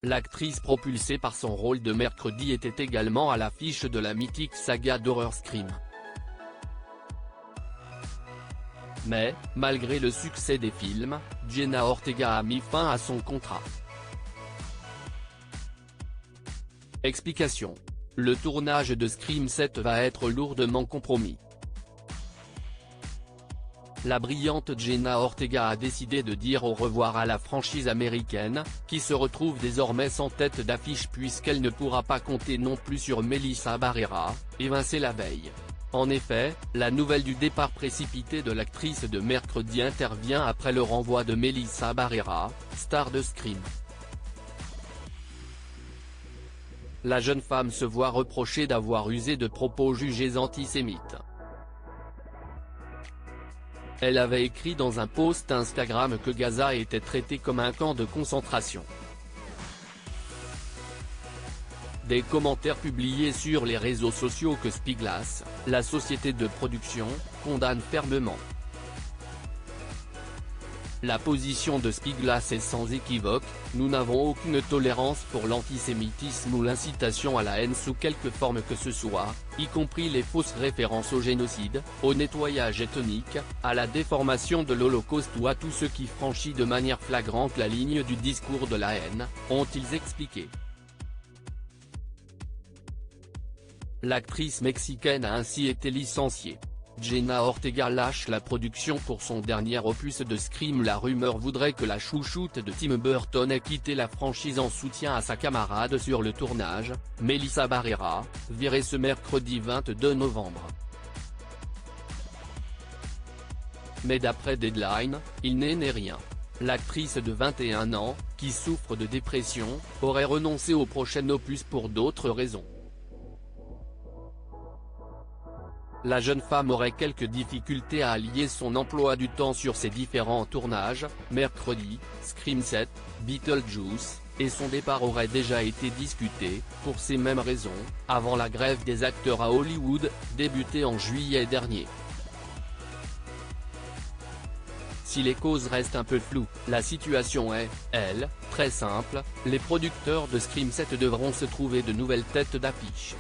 L'actrice propulsée par son rôle de mercredi était également à l'affiche de la mythique saga d'horreur Scream. Mais, malgré le succès des films, Jenna Ortega a mis fin à son contrat. Explication. Le tournage de Scream 7 va être lourdement compromis. La brillante Jenna Ortega a décidé de dire au revoir à la franchise américaine, qui se retrouve désormais sans tête d'affiche puisqu'elle ne pourra pas compter non plus sur Melissa Barrera, évincée la veille. En effet, la nouvelle du départ précipité de l'actrice de mercredi intervient après le renvoi de Melissa Barrera, star de Scream. La jeune femme se voit reprocher d'avoir usé de propos jugés antisémites. Elle avait écrit dans un post Instagram que Gaza était traité comme un camp de concentration. Des commentaires publiés sur les réseaux sociaux que Spyglass, la société de production, condamne fermement. La position de Spyglass est sans équivoque, nous n'avons aucune tolérance pour l'antisémitisme ou l'incitation à la haine sous quelque forme que ce soit, y compris les fausses références au génocide, au nettoyage ethnique, à la déformation de l'Holocauste ou à tout ce qui franchit de manière flagrante la ligne du discours de la haine, ont-ils expliqué. L'actrice mexicaine a ainsi été licenciée. Jenna Ortega lâche la production pour son dernier opus de Scream. La rumeur voudrait que la chouchoute de Tim Burton ait quitté la franchise en soutien à sa camarade sur le tournage, Melissa Barrera, virée ce mercredi 22 novembre. Mais d'après Deadline, il n'est rien. L'actrice de 21 ans, qui souffre de dépression, aurait renoncé au prochain opus pour d'autres raisons. La jeune femme aurait quelques difficultés à allier son emploi du temps sur ses différents tournages, mercredi, Scream 7, Beetlejuice, et son départ aurait déjà été discuté, pour ces mêmes raisons, avant la grève des acteurs à Hollywood, débutée en juillet dernier. Si les causes restent un peu floues, la situation est, elle, très simple, les producteurs de Scream 7 devront se trouver de nouvelles têtes d'affiche.